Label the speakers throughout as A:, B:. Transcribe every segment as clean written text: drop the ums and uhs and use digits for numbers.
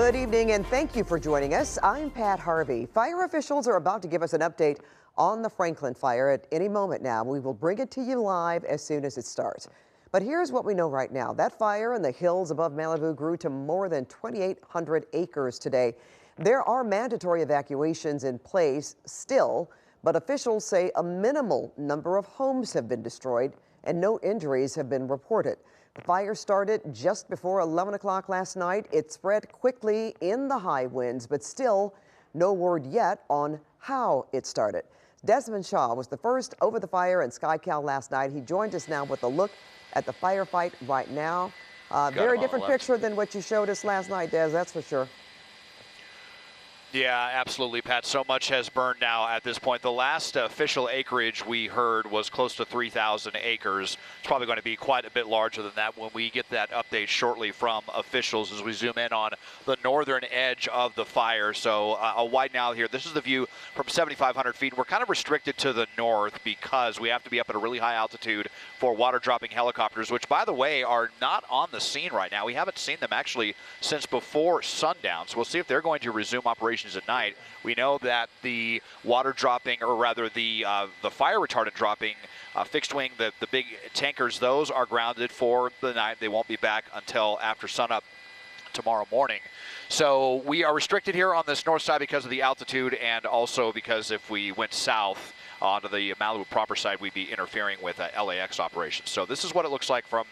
A: Good evening and thank you for joining us. I'm Pat Harvey. Fire officials are about to give us an update on the Franklin fire at any moment now. We will bring it to you live as soon as it starts. But here's what we know right now. That fire in the hills above Malibu grew to more than 2,800 acres today. There are mandatory evacuations in place still, but officials say a minimal number of homes have been destroyed and no injuries have been reported. The fire started just before 11 o'clock last night. It spread quickly in the high winds, but still no word yet on how it started. Desmond Shaw was the first over the fire in SkyCal last night. He joined us now with a look at the firefight right now. Very different picture than what you showed us last night, Des, that's for sure.
B: Yeah, absolutely, Pat. So much has burned now at this point. The last official acreage we heard was close to 3,000 acres. It's probably going to be quite a bit larger than that when we get that update shortly from officials as we zoom in on the northern edge of the fire. So I'll widen out here. This is the view from 7,500 feet. We're kind of restricted to the north because we have to be up at a really high altitude for water-dropping helicopters, which, by the way, are not on the scene right now. We haven't seen them actually since before sundown. So we'll see if they're going to resume operations at night. We know that the water dropping, or rather the fire retardant dropping fixed wing, the big tankers, those are grounded for the night. They won't be back until after sunup tomorrow morning. So we are restricted here on this north side because of the altitude, and also because if we went south onto the Malibu proper side, we'd be interfering with LAX operations. So this is what it looks like from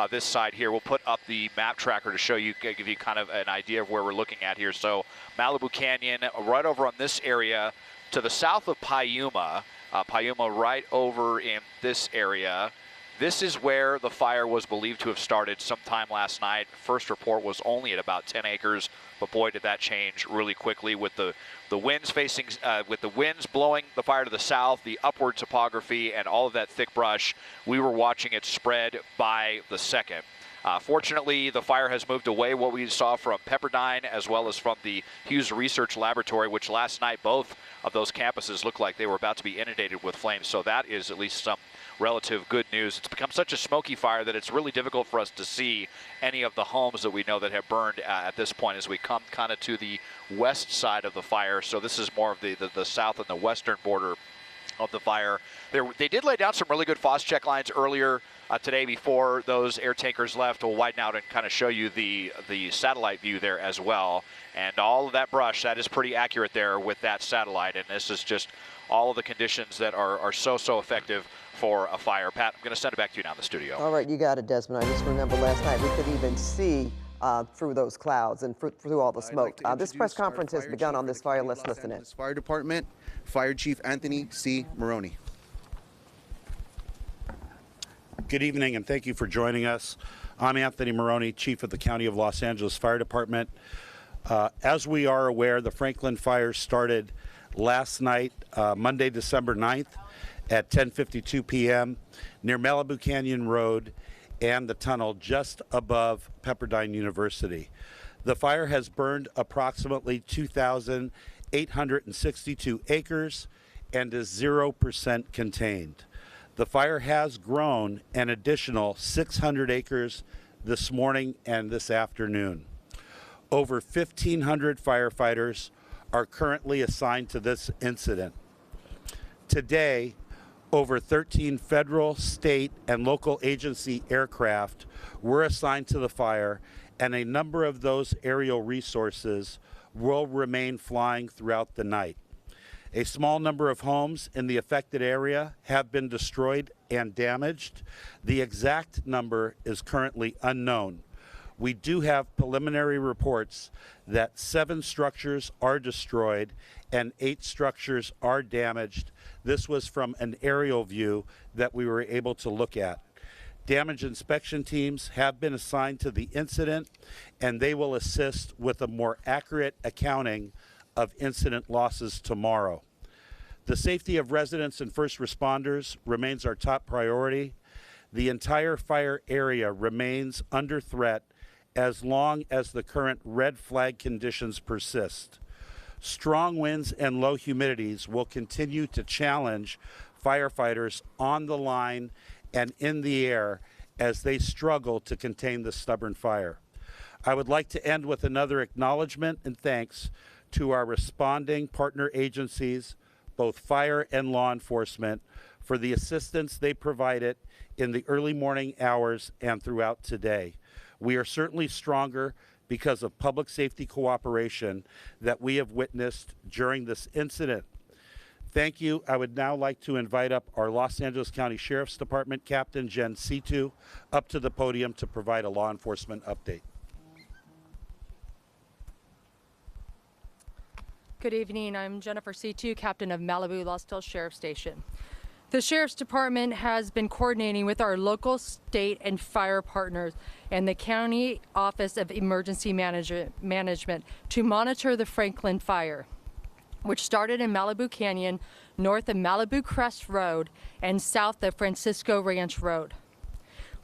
B: this side here. We'll put up the map tracker to show you, give you kind of an idea of where we're looking at here. So Malibu Canyon right over on this area to the south of Piuma. Piuma right over in this area. This is where the fire was believed to have started sometime last night. First report was only at about 10 acres, but boy, did that change really quickly with the winds facing, with the winds blowing the fire to the south, the upward topography, and all of that thick brush. We were watching it spread by the second. Fortunately, the fire has moved away, what we saw from Pepperdine as well as from the Hughes Research Laboratory, which last night both of those campuses looked like they were about to be inundated with flames. So that is at least some relative good news. It's become such a smoky fire that it's really difficult for us to see any of the homes that we know that have burned at this point as we come kind of to the west side of the fire. So this is more of the south and the western border of the fire. They did lay down some really good Phos-Chek lines earlier today before those air tankers left. We'll widen out and kind of show you the satellite view there as well. And all of that brush, that is pretty accurate there with that satellite. And this is just all of the conditions that are so effective for a fire. Pat, I'm going to send it back to you now in the studio.
A: All right, you got it, Desmond. I just remember last night we could even see through those clouds and through all the smoke. This press conference has begun on this fire. Let's listen in.
C: Fire Department, Fire Chief Anthony C. Maroney.
D: Good evening, and thank you for joining us. I'm Anthony Maroney, Chief of the County of Los Angeles Fire Department. As we are aware, the Franklin fire started last night, Monday, December 9th at 10:52 p.m. near Malibu Canyon Road and the tunnel just above Pepperdine University. The fire has burned approximately 2,862 acres and is 0% contained. The fire has grown an additional 600 acres this morning and this afternoon. Over 1,500 firefighters are currently assigned to this incident. Today, over 13 federal, state, and local agency aircraft were assigned to the fire, and a number of those aerial resources will remain flying throughout the night. A small number of homes in the affected area have been destroyed and damaged. The exact number is currently unknown. We do have preliminary reports that 7 structures are destroyed and 8 structures are damaged. This was from an aerial view that we were able to look at. Damage inspection teams have been assigned to the incident, and they will assist with a more accurate accounting of incident losses tomorrow. The safety of residents and first responders remains our top priority. The entire fire area remains under threat as long as the current red flag conditions persist. Strong winds and low humidities will continue to challenge firefighters on the line and in the air as they struggle to contain the stubborn fire. I would like to end with another acknowledgement and thanks to our responding partner agencies, both fire and law enforcement, for the assistance they provided in the early morning hours and throughout today. We are certainly stronger because of public safety cooperation that we have witnessed during this incident. Thank you. I would now like to invite up our Los Angeles County Sheriff's Department Captain Jen Situ up to the podium to provide a law enforcement update.
E: Good evening. I'm Jennifer Situ, Captain of Malibu Los Angeles Sheriff Station. The Sheriff's Department has been coordinating with our local, state, and fire partners and the County Office of Emergency Management to monitor the Franklin Fire, which started in Malibu Canyon, north of Malibu Crest Road, and south of Francisco Ranch Road.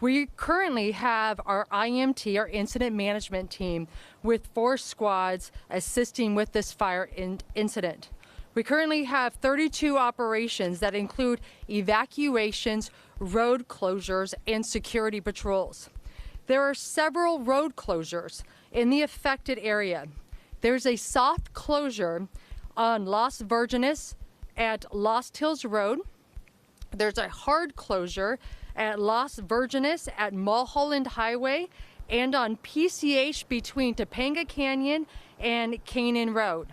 E: We currently have our IMT, our incident management team, with 4 squads assisting with this fire incident. We currently have 32 operations that include evacuations, road closures, and security patrols. There are several road closures in the affected area. There's a soft closure on Las Virgenes at Lost Hills Road. There's a hard closure at Las Virgenes at Mulholland Highway and on PCH between Topanga Canyon and Canaan Road.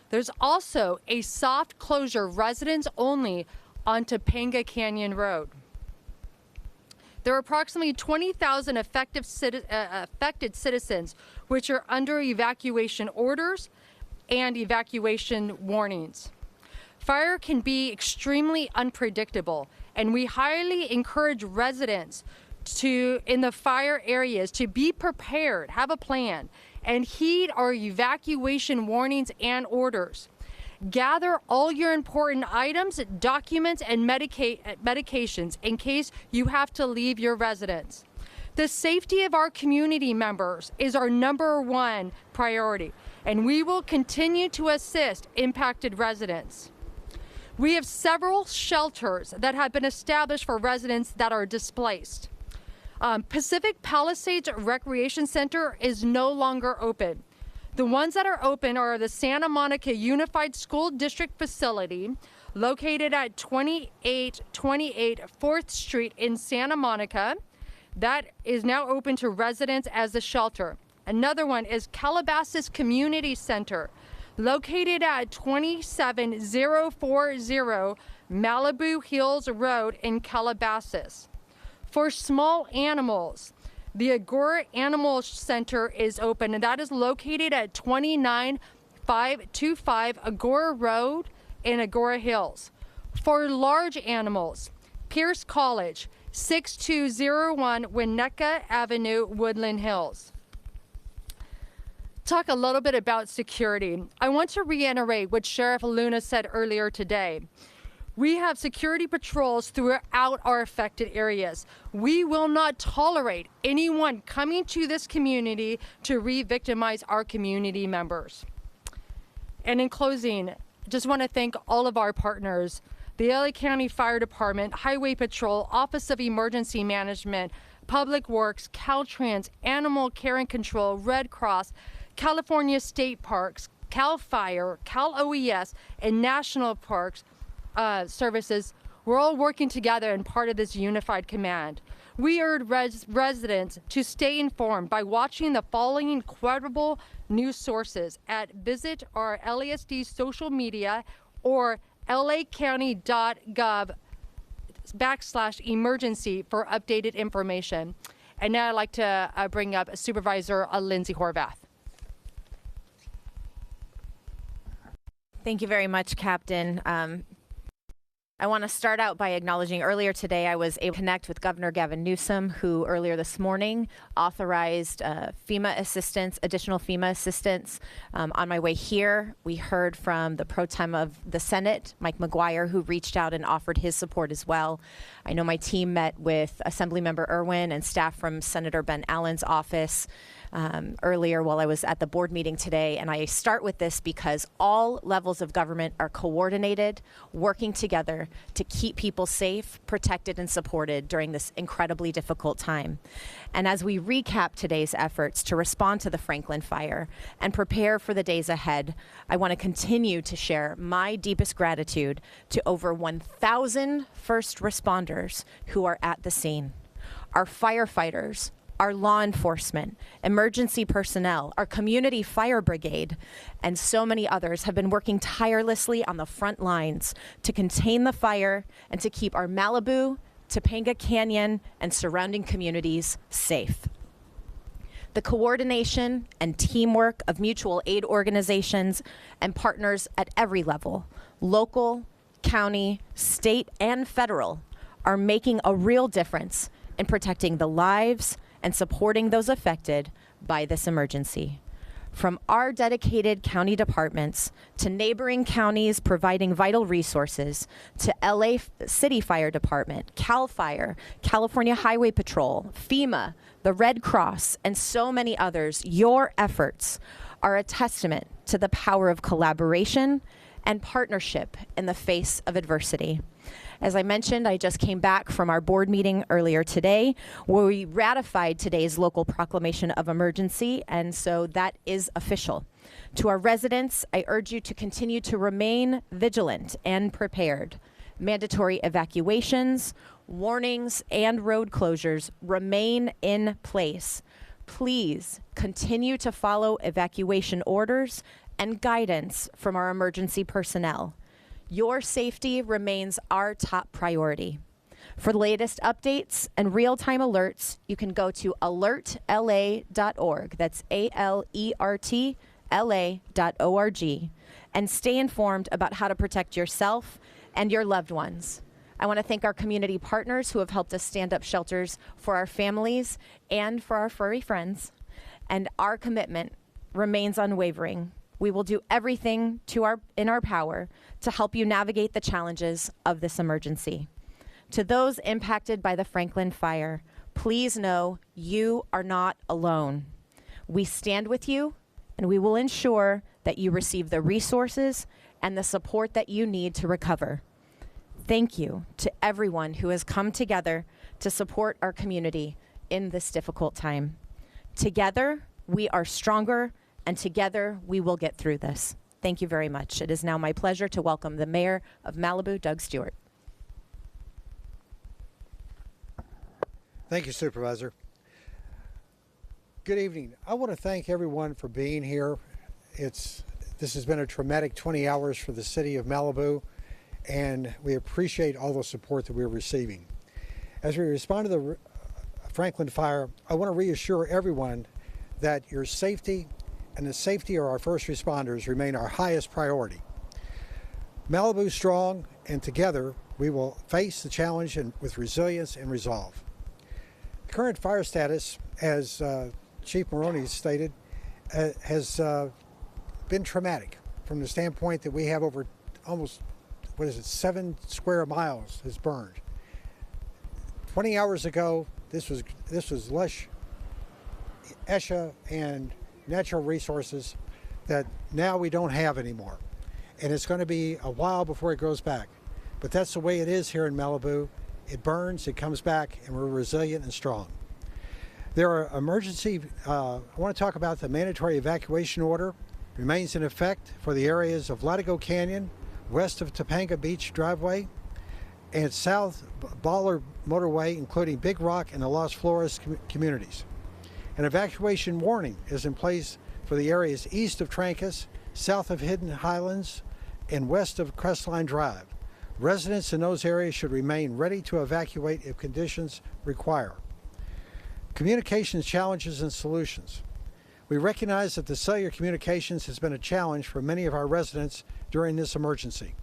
E: There's also a soft closure, residents only, on Topanga Canyon Road. There are approximately 20,000 affected citizens which are under evacuation orders and evacuation warnings. Fire can be extremely unpredictable, and we highly encourage residents in the fire areas to be prepared, have a plan, and heed our evacuation warnings and orders. Gather all your important items, documents, and medications in case you have to leave your residence. The safety of our community members is our #1 priority, and we will continue to assist impacted residents. We have several shelters that have been established for residents that are displaced. Pacific Palisades Recreation Center is no longer open. The ones that are open are the Santa Monica Unified School District facility located at 2828 4th Street in Santa Monica. That is now open to residents as a shelter. Another one is Calabasas Community Center located at 27040 Malibu Hills Road in Calabasas. For small animals, the Agora Animal Center is open, and that is located at 29525 Agora Road in Agora Hills. For large animals, Pierce College, 6201 Winnetka Avenue, Woodland Hills. Talk a little bit about security. I want to reiterate what Sheriff Luna said earlier today. We have security patrols throughout our affected areas. We will not tolerate anyone coming to this community to re-victimize our community members. And in closing, just want to thank all of our partners, the LA County Fire Department, Highway Patrol, Office of Emergency Management, Public Works, Caltrans, Animal Care and Control, Red Cross, California State Parks, CAL FIRE, Cal OES, and National Parks Services. We're all working together and part of this unified command. We urge residents to stay informed by watching the following credible news sources visit our LASD social media or lacounty.gov/emergency for updated information. And now I'd like to bring up Supervisor Lindsay Horvath.
F: Thank you very much, Captain. I want to start out by acknowledging earlier today I was able to connect with Governor Gavin Newsom, who earlier this morning authorized FEMA assistance, additional FEMA assistance. On my way here, we heard from the pro tem of the Senate, Mike McGuire, who reached out and offered his support as well. I know my team met with Assemblymember Irwin and staff from Senator Ben Allen's office. earlier while I was at the board meeting today. And I start with this because all levels of government are coordinated, working together to keep people safe, protected, and supported during this incredibly difficult time. And as we recap today's efforts to respond to the Franklin fire and prepare for the days ahead, I want to continue to share my deepest gratitude to over 1,000 first responders who are at the scene. Our firefighters, our law enforcement, emergency personnel, our community fire brigade, and so many others have been working tirelessly on the front lines to contain the fire and to keep our Malibu, Topanga Canyon, and surrounding communities safe. The coordination and teamwork of mutual aid organizations and partners at every level, local, county, state, and federal, are making a real difference in protecting the lives and supporting those affected by this emergency. From our dedicated county departments to neighboring counties providing vital resources to LA City Fire Department, CAL FIRE, California Highway Patrol, FEMA, the Red Cross, and so many others, your efforts are a testament to the power of collaboration and partnership in the face of adversity. As I mentioned, I just came back from our board meeting earlier today where we ratified today's local proclamation of emergency, and so that is official. To our residents, I urge you to continue to remain vigilant and prepared. Mandatory evacuations, warnings, and road closures remain in place. Please continue to follow evacuation orders and guidance from our emergency personnel. Your safety remains our top priority. For the latest updates and real-time alerts, you can go to alertla.org. That's ALERTLA.org, and stay informed about how to protect yourself and your loved ones. I want to thank our community partners who have helped us stand up shelters for our families and for our furry friends, and our commitment remains unwavering. We will do everything in our power to help you navigate the challenges of this emergency. To those impacted by the Franklin fire, please know you are not alone. We stand with you, and we will ensure that you receive the resources and the support that you need to recover. Thank you to everyone who has come together to support our community in this difficult time. Together, we are stronger, and together we will get through this. Thank you very much. It is now my pleasure to welcome the Mayor of Malibu, Doug Stewart.
G: Thank you, Supervisor. Good evening. I want to thank everyone for being here. This has been a traumatic 20 hours for the city of Malibu, and we appreciate all the support that we're receiving. As we respond to the Franklin fire, I want to reassure everyone that your safety and the safety of our first responders remain our highest priority. Malibu strong, and together we will face the challenge with resilience and resolve. The current fire status, as Chief Maroney stated, has been traumatic from the standpoint that we have over almost, 7 square miles has burned. 20 hours ago, this was lush ESHA and natural resources that now we don't have anymore. And it's going to be a while before it goes back. But that's the way it is here in Malibu. It burns, it comes back, and we're resilient and strong. There are emergency, I want to talk about the mandatory evacuation order. Remains in effect for the areas of Latigo Canyon, west of Topanga Beach Driveway, and south Baller Motorway, including Big Rock and the Los Flores communities. An evacuation warning is in place for the areas east of Trancas, south of Hidden Highlands, and west of Crestline Drive. Residents in those areas should remain ready to evacuate if conditions require. Communications challenges and solutions. We recognize that the cellular communications has been a challenge for many of our residents during this emergency.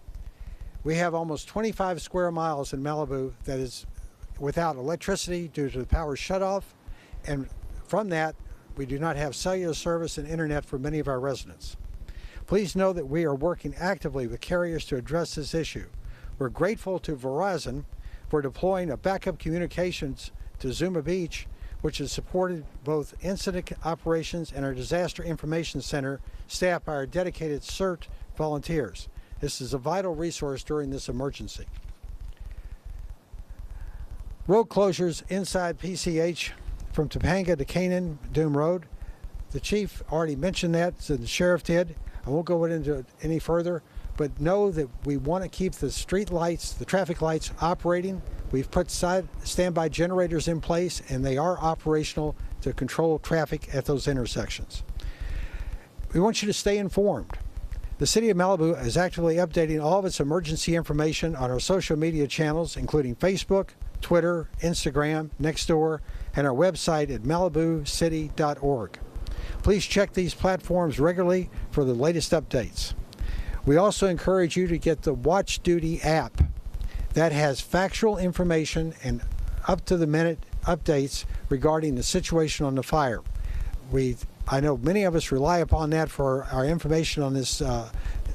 G: We have almost 25 square miles in Malibu that is without electricity due to the power shutoff, and from that, we do not have cellular service and internet for many of our residents. Please know that we are working actively with carriers to address this issue. We're grateful to Verizon for deploying a backup communications to Zuma Beach which has supported both incident operations and our disaster information center staffed by our dedicated CERT volunteers. This is a vital resource during this emergency. Road closures inside PCH from Topanga to Canaan Doom Road. The chief already mentioned that, so the sheriff did. I won't go into it any further, but know that we want to keep the street lights, the traffic lights operating. We've put standby generators in place, and they are operational to control traffic at those intersections. We want you to stay informed. The City of Malibu is actively updating all of its emergency information on our social media channels, including Facebook, Twitter, Instagram, Nextdoor, and our website at malibucity.org. Please check these platforms regularly for the latest updates. We also encourage you to get the Watch Duty app that has factual information and up-to-the-minute updates regarding the situation on the fire. I know many of us rely upon that for our information on this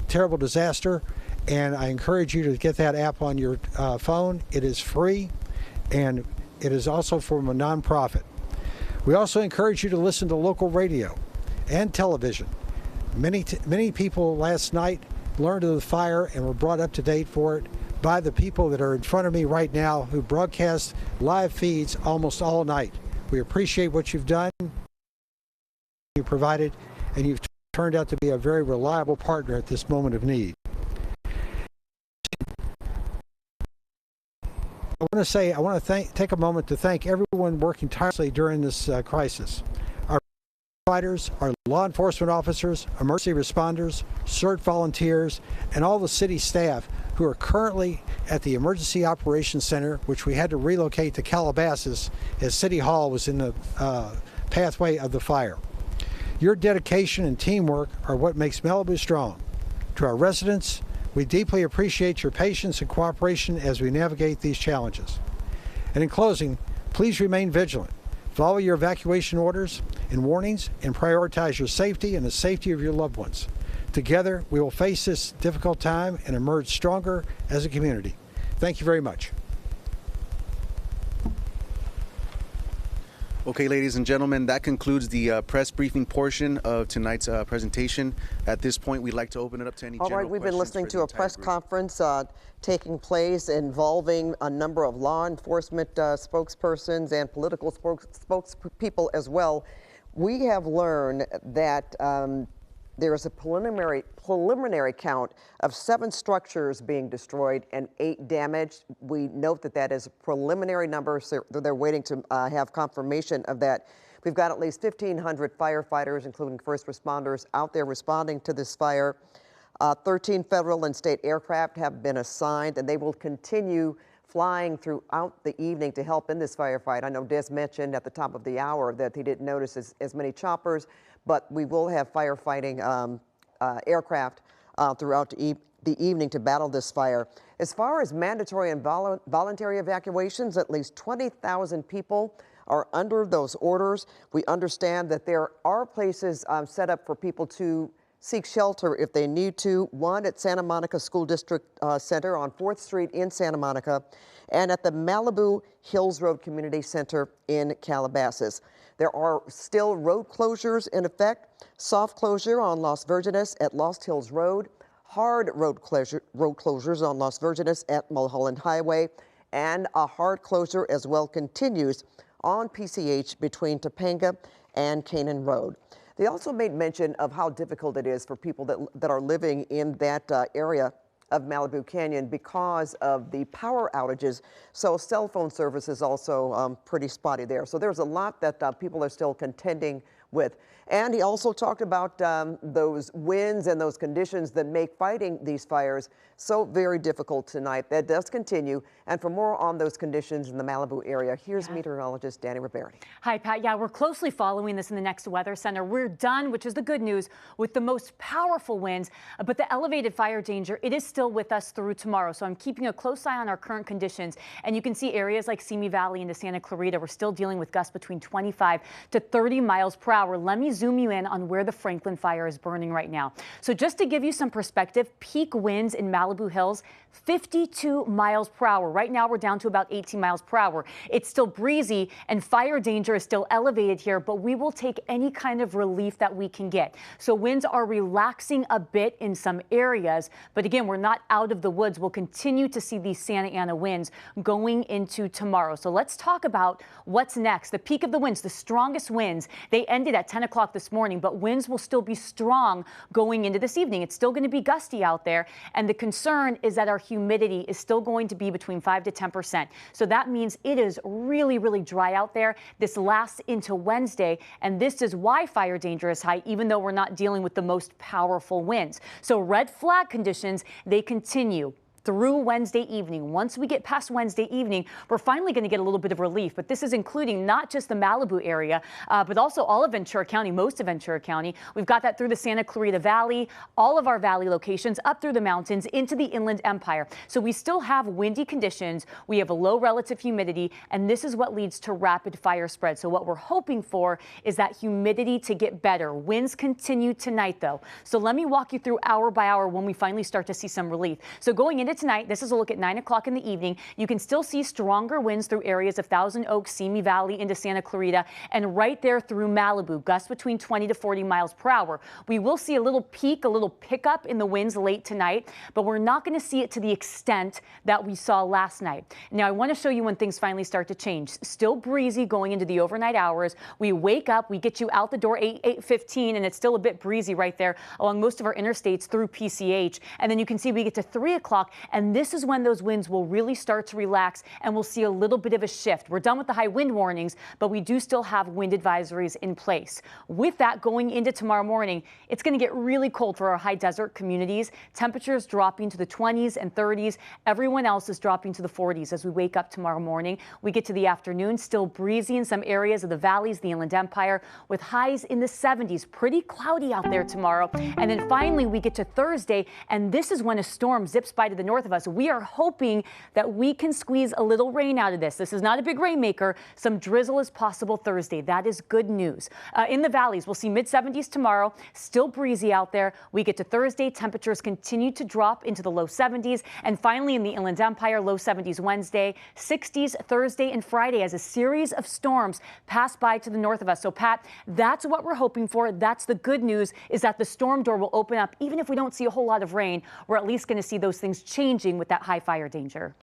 G: terrible disaster, and I encourage you to get that app on your phone. It is free, and it is also from a nonprofit. We also encourage you to listen to local radio and television. Many people last night learned of the fire and were brought up to date for it by the people that are in front of me right now who broadcast live feeds almost all night. We appreciate what you've done, you provided, and you've turned out to be a very reliable partner at this moment of need. I want to take a moment to thank everyone working tirelessly during this crisis. Our firefighters, our law enforcement officers, emergency responders, CERT volunteers, and all the city staff who are currently at the Emergency Operations Center, which we had to relocate to Calabasas as City Hall was in the pathway of the fire. Your dedication and teamwork are what makes Malibu strong. To our residents, we deeply appreciate your patience and cooperation as we navigate these challenges. And in closing, please remain vigilant. Follow your evacuation orders and warnings and prioritize your safety and the safety of your loved ones. Together, we will face this difficult time and emerge stronger as a community. Thank you very much.
C: Okay, ladies and gentlemen, that concludes the press briefing portion of tonight's presentation. At this point, we'd like to open it up to any general questions.
A: All right, we've been listening to a press conference taking place involving a number of law enforcement spokespersons and political spokespeople as well. We have learned that there is a preliminary count of 7 structures being destroyed and 8 damaged. We note that that is a preliminary number, so they're waiting to have confirmation of that. We've got at least 1,500 firefighters, including first responders, out there responding to this fire. 13 federal and state aircraft have been assigned, and they will continue flying throughout the evening to help in this firefight. I know Des mentioned at the top of the hour that he didn't notice as many choppers, but we will have firefighting aircraft throughout the evening to battle this fire. As far as mandatory and voluntary evacuations, at least 20,000 people are under those orders. We understand that there are places set up for people to seek shelter if they need to. One at Santa Monica School District Center on 4th Street in Santa Monica, and at the Malibu Hills Road Community Center in Calabasas. There are still road closures in effect. Soft closure on Las Virgenes at Lost Hills Road. Hard road closures on Las Virgenes at Mulholland Highway. And a hard closure as well continues on PCH between Topanga and Canaan Road. They also made mention of how difficult it is for people that are living in that area of Malibu Canyon because of the power outages. So cell phone service is also pretty spotty there. So there's a lot that people are still contending with. And he also talked about those winds and those conditions that make fighting these fires so very difficult tonight. That does continue. And for more on those conditions in the Malibu area, here's meteorologist Danny Roberti.
H: Hi, Pat. Yeah, we're closely following this in the next weather center. We're done, which is the good news, with the most powerful winds. But the elevated fire danger, it is still with us through tomorrow. So I'm keeping a close eye on our current conditions. And you can see areas like Simi Valley into Santa Clarita, we're still dealing with gusts between 25 to 30 miles per hour. hour, let me zoom you in on where the Franklin fire is burning right now. So just to give you some perspective, peak winds in Malibu Hills, 52 miles per hour. Right now, we're down to about 18 miles per hour. It's still breezy and fire danger is still elevated here, but we will take any kind of relief that we can get. So winds are relaxing a bit in some areas, but again, we're not out of the woods. We'll continue to see these Santa Ana winds going into tomorrow. So let's talk about what's next. The peak of the winds, the strongest winds, they ended at 10 o'clock this morning, but winds will still be strong going into this evening. It's still going to be gusty out there, and the concern is that our humidity is still going to be between 5 to 10%. So that means it is really, really dry out there. This lasts into Wednesday, and this is why fire danger is high, even though we're not dealing with the most powerful winds. So red flag conditions, they continue through Wednesday evening. Once we get past Wednesday evening, we're finally going to get a little bit of relief. But this is including not just the Malibu area, but also all of Ventura County, most of Ventura County. We've got that through the Santa Clarita Valley, all of our valley locations, up through the mountains, into the Inland Empire. So we still have windy conditions. We have a low relative humidity, and this is what leads to rapid fire spread. So what we're hoping for is that humidity to get better. Winds continue tonight, though. So let me walk you through hour by hour when we finally start to see some relief. So going into tonight, this is a look at 9 o'clock in the evening. You can still see stronger winds through areas of Thousand Oaks, Simi Valley into Santa Clarita, and right there through Malibu, gusts between 20 to 40 miles per hour. We will see a little peak, a little pickup in the winds late tonight, but we're not going to see it to the extent that we saw last night. Now, I want to show you when things finally start to change. Still breezy going into the overnight hours. We wake up, we get you out the door 8:15, and it's still a bit breezy right there along most of our interstates through PCH. And then you can see we get to 3 o'clock, and this is when those winds will really start to relax, and we'll see a little bit of a shift. We're done with the high wind warnings, but we do still have wind advisories in place. With that, going into tomorrow morning, it's going to get really cold for our high desert communities. Temperatures dropping to the 20s and 30s. Everyone else is dropping to the 40s as we wake up tomorrow morning. We get to the afternoon, still breezy in some areas of the valleys, the Inland Empire, with highs in the 70s. Pretty cloudy out there tomorrow. And then finally, we get to Thursday, and this is when a storm zips by to the north of us. We are hoping that we can squeeze a little rain out of this. This is not a big rainmaker. Some drizzle is possible Thursday. That is good news. In the valleys, we'll see mid-70s tomorrow. Still breezy out there. We get to Thursday. Temperatures continue to drop into the low 70s. And finally, in the Inland Empire, low 70s Wednesday, 60s Thursday and Friday as a series of storms pass by to the north of us. So, Pat, that's what we're hoping for. That's the good news, is that the storm door will open up. Even if we don't see a whole lot of rain, we're at least going to see those things changing with that high fire danger.